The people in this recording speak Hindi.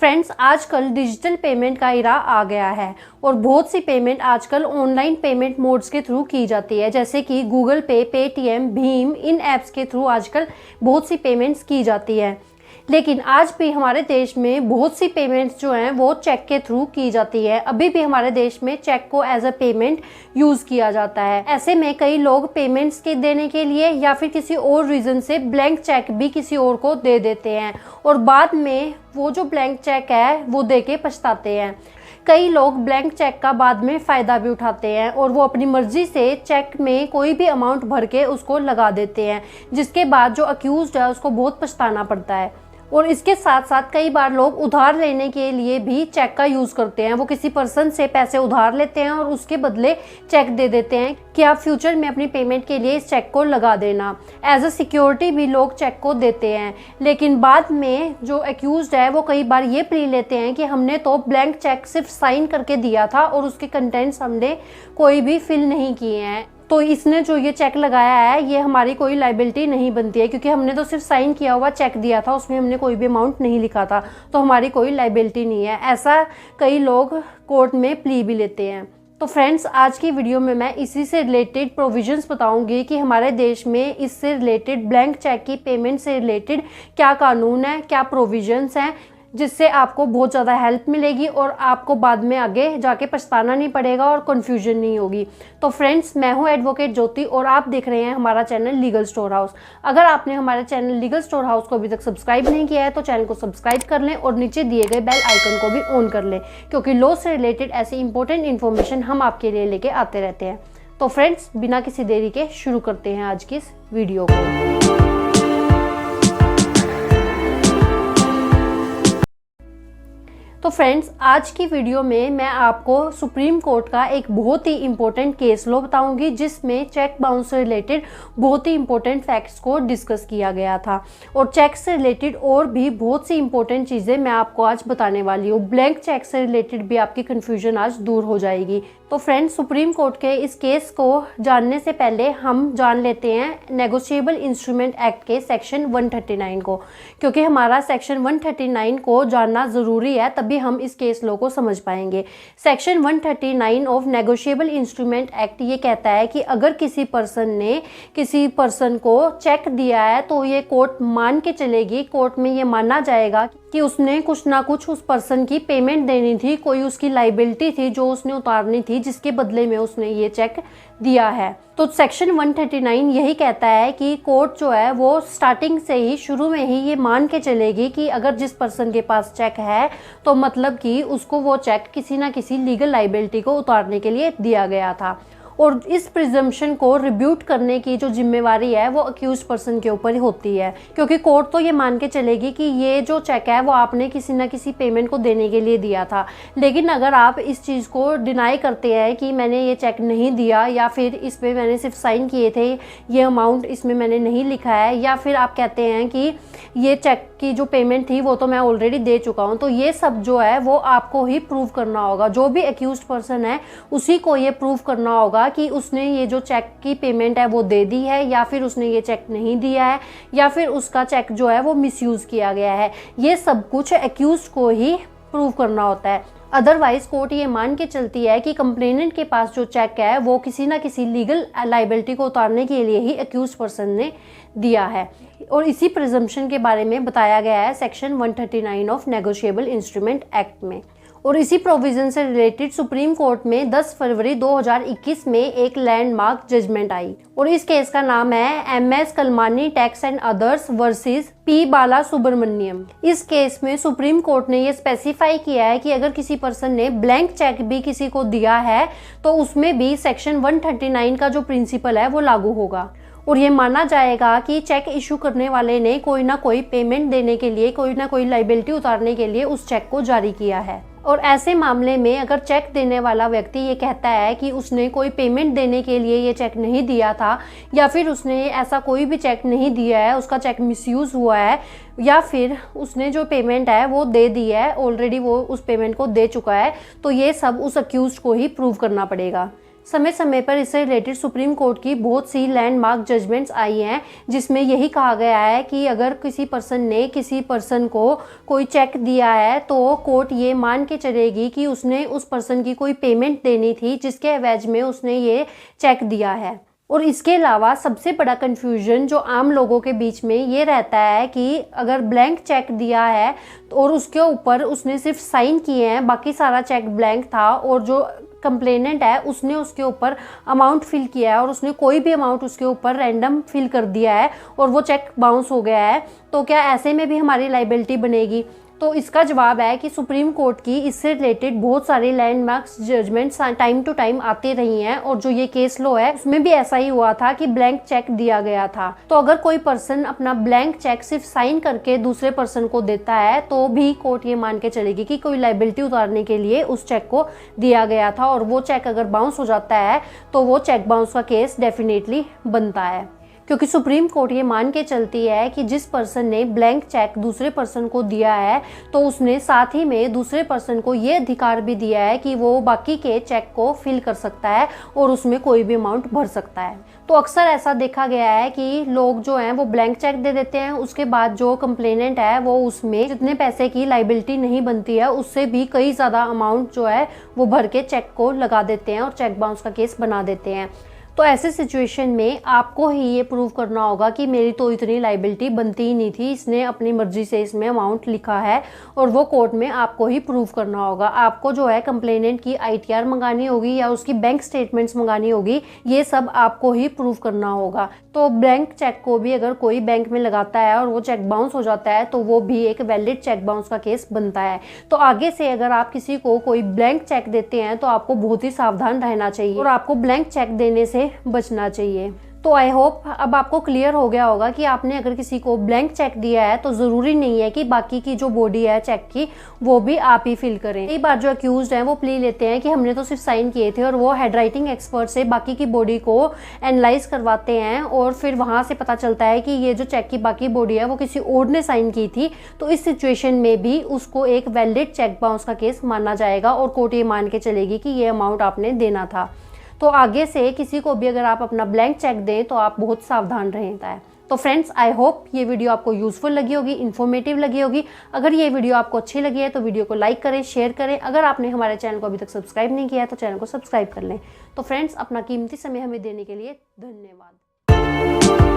फ्रेंड्स, आजकल डिजिटल पेमेंट का इरा आ गया है और बहुत सी पेमेंट आजकल ऑनलाइन पेमेंट मोड्स के थ्रू की जाती है, जैसे कि गूगल पे, पेटीएम, भीम, इन ऐप्स के थ्रू आजकल बहुत सी पेमेंट्स की जाती है। लेकिन आज भी हमारे देश में बहुत सी पेमेंट्स जो हैं वो चेक के थ्रू की जाती है। अभी भी हमारे देश में चेक को एज अ पेमेंट यूज़ किया जाता है। ऐसे में कई लोग पेमेंट्स के देने के लिए या फिर किसी और रीज़न से ब्लैंक चेक भी किसी और को दे देते हैं और बाद में वो जो ब्लैंक चेक है वो दे के पछताते हैं। कई लोग ब्लैंक चेक का बाद में फ़ायदा भी उठाते हैं और वो अपनी मर्ज़ी से चेक में कोई भी अमाउंट भर के उसको लगा देते हैं, जिसके बाद जो अक्यूज़्ड है उसको बहुत पछताना पड़ता है। और इसके साथ साथ कई बार लोग उधार लेने के लिए भी चेक का यूज़ करते हैं। वो किसी पर्सन से पैसे उधार लेते हैं और उसके बदले चेक दे देते हैं कि आप फ्यूचर में अपनी पेमेंट के लिए इस चेक को लगा देना। एज अ सिक्योरिटी भी लोग चेक को देते हैं, लेकिन बाद में जो एक्यूज्ड है वो कई बार ये प्ली लेते हैं कि हमने तो ब्लैंक चेक सिर्फ साइन करके दिया था और उसके कंटेंट्स हमने कोई भी फिल नहीं किए हैं, तो इसने जो ये चेक लगाया है ये हमारी कोई लाइबिलिटी नहीं बनती है, क्योंकि हमने तो सिर्फ साइन किया हुआ चेक दिया था, उसमें हमने कोई भी अमाउंट नहीं लिखा था, तो हमारी कोई लाइबिलिटी नहीं है। ऐसा कई लोग कोर्ट में प्ली भी लेते हैं। तो फ्रेंड्स, आज की वीडियो में मैं इसी से रिलेटेड प्रोविजंस बताऊंगी कि हमारे देश में इससे रिलेटेड ब्लैंक चेक की पेमेंट से रिलेटेड क्या कानून है, क्या प्रोविजंस हैं, जिससे आपको बहुत ज़्यादा हेल्प मिलेगी और आपको बाद में आगे जाके पछताना नहीं पड़ेगा और कन्फ्यूजन नहीं होगी। तो फ्रेंड्स, मैं हूँ एडवोकेट ज्योति और आप देख रहे हैं हमारा चैनल लीगल स्टोर हाउस। अगर आपने हमारे चैनल लीगल स्टोर हाउस को अभी तक सब्सक्राइब नहीं किया है तो चैनल को सब्सक्राइब कर लें और नीचे दिए गए बेल आइकन को भी ऑन कर लें, क्योंकि लॉ से रिलेटेड ऐसी इंपॉर्टेंट इन्फॉर्मेशन हम आपके लिए लेके आते रहते हैं। तो फ्रेंड्स, बिना किसी देरी के शुरू करते हैं आज की इस वीडियो को। तो फ्रेंड्स, आज की वीडियो में मैं आपको सुप्रीम कोर्ट का एक बहुत ही इम्पोर्टेंट केस लॉ बताऊंगी, जिसमें चेक बाउंस से रिलेटेड बहुत ही इम्पोर्टेंट फैक्ट्स को डिस्कस किया गया था और चेक से रिलेटेड और भी बहुत सी इम्पोर्टेंट चीज़ें मैं आपको आज बताने वाली हूँ। ब्लैंक चेक से रिलेटेड भी आपकी कन्फ्यूजन आज दूर हो जाएगी। तो फ्रेंड्स, सुप्रीम कोर्ट के इस केस को जानने से पहले हम जान लेते हैं नेगोशिएबल इंस्ट्रूमेंट एक्ट के सेक्शन 139 को, क्योंकि हमारा सेक्शन 139 को जानना ज़रूरी है, तभी हम इस केस लॉ को समझ पाएंगे। Section 139 of negotiable instrument act ये कहता है कि अगर किसी पर्सन ने किसी पर्सन को चेक दिया है तो ये कोर्ट मान के चलेगी, कोर्ट में ये माना जाएगा कि उसने कुछ ना कुछ उस पर्सन की पेमेंट देनी थी, कोई उसकी लाइबिलिटी थी जो उसने उतारनी थी, जिसके बदले में उसने ये चेक दिया है। तो सेक्शन 139 यही कहता है कि कोर्ट जो है वो स्टार्टिंग से ही, शुरू में ही ये मान के चलेगी कि अगर जिस पर्सन के पास चेक है तो मतलब कि उसको वो चेक किसी ना किसी लीगल लाइबिलिटी को उतारने के लिए दिया गया था। और इस प्रिजम्पशन को रिब्यूट करने की जो जिम्मेवारी है वो अक्यूज पर्सन के ऊपर होती है, क्योंकि कोर्ट तो ये मान के चलेगी कि ये जो चेक है वो आपने किसी ना किसी पेमेंट को देने के लिए दिया था। लेकिन अगर आप इस चीज़ को डिनाई करते हैं कि मैंने ये चेक नहीं दिया, या फिर इस पर मैंने सिर्फ साइन किए थे, ये अमाउंट इसमें मैंने नहीं लिखा है, या फिर आप कहते हैं कि ये चेक की जो पेमेंट थी वो तो मैं ऑलरेडी दे चुका हूँ, तो ये सब जो है वो आपको ही प्रूव करना होगा। जो भी अक्यूज्ड पर्सन है उसी को ये प्रूव करना होगा कि उसने ये जो चेक की पेमेंट है वो दे दी है, या फिर उसने ये चेक नहीं दिया है, या फिर उसका चेक जो है वो मिसयूज़ किया गया है। ये सब कुछ एक्यूज्ड को ही प्रूव करना होता है। अदरवाइज कोर्ट ये मान के चलती है कि कंप्लेनेंट के पास जो चेक है वो किसी ना किसी लीगल लाइबिलिटी को उतारने के लिए ही अक्यूज्ड पर्सन ने दिया है। और इसी प्रिजम्पशन के बारे में बताया गया है section 139 of negotiable instrument act में। और इसी प्रोविजन से रिलेटेड सुप्रीम कोर्ट में 10 फरवरी 2021 में एक लैंडमार्क जजमेंट आई और इस केस का नाम है MS Kalmani tax and others versus P Bala Subramaniam. इस केस में सुप्रीम कोर्ट ने ये स्पेसिफाई किया है कि अगर किसी पर्सन ने ब्लैंक चेक भी किसी को दिया है तो उसमें भी सेक्शन 139 का जो प्रिंसिपल है वो लागू होगा और ये माना जाएगा कि चेक इशू करने वाले ने कोई ना कोई पेमेंट देने के लिए, कोई ना कोई लाइबिलिटी उतारने के लिए उस चेक को जारी किया है। और ऐसे मामले में अगर चेक देने वाला व्यक्ति ये कहता है कि उसने कोई पेमेंट देने के लिए ये चेक नहीं दिया था, या फिर उसने ऐसा कोई भी चेक नहीं दिया है, उसका चेक मिसयूज़ हुआ है, या फिर उसने जो पेमेंट है वो दे दी है, ऑलरेडी वो उस पेमेंट को दे चुका है, तो ये सब उस अक्यूज्ड को ही प्रूव करना पड़ेगा। समय समय पर इससे रिलेटेड सुप्रीम कोर्ट की बहुत सी लैंडमार्क जजमेंट्स आई हैं, जिसमें यही कहा गया है कि अगर किसी पर्सन ने किसी पर्सन को कोई चेक दिया है तो कोर्ट ये मान के चलेगी कि उसने उस पर्सन की कोई पेमेंट देनी थी जिसके एवज में उसने ये चेक दिया है। और इसके अलावा सबसे बड़ा कन्फ्यूजन जो आम लोगों के बीच में ये रहता है कि अगर ब्लैंक चेक दिया है और उसके ऊपर उसने सिर्फ साइन किए हैं, बाकी सारा चेक ब्लैंक था, और जो कंप्लेनेंट है उसने उसके ऊपर अमाउंट फिल किया है और उसने कोई भी अमाउंट उसके ऊपर रैंडम फिल कर दिया है और वो चेक बाउंस हो गया है, तो क्या ऐसे में भी हमारी लाइबिलिटी बनेगी? तो इसका जवाब है कि सुप्रीम कोर्ट की इससे रिलेटेड बहुत सारे landmarks judgments time to time आती रही हैं, और जो ये केस लो है उसमें भी ऐसा ही हुआ था कि ब्लैंक चेक दिया गया था। तो अगर कोई पर्सन अपना ब्लैंक चेक सिर्फ साइन करके दूसरे पर्सन को देता है तो भी कोर्ट ये मान के चलेगी कि कोई लाइबिलिटी उतारने के लिए उस चेक को दिया गया था, और वो चेक अगर बाउंस हो जाता है तो वो चेक बाउंस का केस डेफिनेटली बनता है, क्योंकि सुप्रीम कोर्ट ये मान के चलती है कि जिस पर्सन ने ब्लैंक चेक दूसरे पर्सन को दिया है तो उसने साथ ही में दूसरे पर्सन को ये अधिकार भी दिया है कि वो बाकी के चेक को फिल कर सकता है और उसमें कोई भी अमाउंट भर सकता है। तो अक्सर ऐसा देखा गया है कि लोग जो हैं वो ब्लैंक चेक दे देते हैं, उसके बाद जो कंप्लेनेंट है वो उसमें जितने पैसे की लाइबिलिटी नहीं बनती है उससे भी कई ज़्यादा अमाउंट जो है वो भर के चेक को लगा देते हैं और चेक बाउंस का केस बना देते हैं। तो ऐसे सिचुएशन में आपको ही ये प्रूव करना होगा कि मेरी तो इतनी लाइबिलिटी बनती ही नहीं थी, इसने अपनी मर्जी से इसमें अमाउंट लिखा है, और वो कोर्ट में आपको ही प्रूव करना होगा। आपको जो है कंप्लेनेंट की ITR मंगानी होगी या उसकी बैंक स्टेटमेंट्स मंगानी होगी, ये सब आपको ही प्रूव करना होगा। तो ब्लैंक चेक को भी अगर कोई बैंक में लगाता है और वो चेक बाउंस हो जाता है तो वो भी एक वैलिड चेक बाउंस का केस बनता है। तो आगे से अगर आप किसी को कोई ब्लैंक चेक देते हैं तो आपको बहुत ही सावधान रहना चाहिए और आपको ब्लैंक चेक देने से बचना चाहिए। तो आई होप अब आपको क्लियर हो गया होगा कि आपने अगर किसी को ब्लैंक चेक दिया है तो ज़रूरी नहीं है कि बाकी की जो बॉडी है चेक की वो भी आप ही फिल करें। कई बार जो अक्यूज्ड हैं वो प्ली लेते हैं कि हमने तो सिर्फ साइन किए थे, और वो हैंडराइटिंग एक्सपर्ट से बाकी की बॉडी को एनालाइज करवाते हैं और फिर वहाँ से पता चलता है कि ये जो चेक की बाकी बॉडी है वो किसी और ने साइन की थी। तो इस सिचुएशन में भी उसको एक वैलिड चेक बाउंस का केस माना जाएगा और कोर्ट ये मान के चलेगी कि ये अमाउंट आपने देना था। तो आगे से किसी को भी अगर आप अपना ब्लैंक चेक दें तो आप बहुत सावधान रहता है। तो फ्रेंड्स, आई होप ये वीडियो आपको यूजफुल लगी होगी, इन्फॉर्मेटिव लगी होगी। अगर ये वीडियो आपको अच्छी लगी है तो वीडियो को लाइक करें, शेयर करें। अगर आपने हमारे चैनल को अभी तक सब्सक्राइब नहीं किया है तो चैनल को सब्सक्राइब कर लें। तो फ्रेंड्स, अपना कीमती समय हमें देने के लिए धन्यवाद।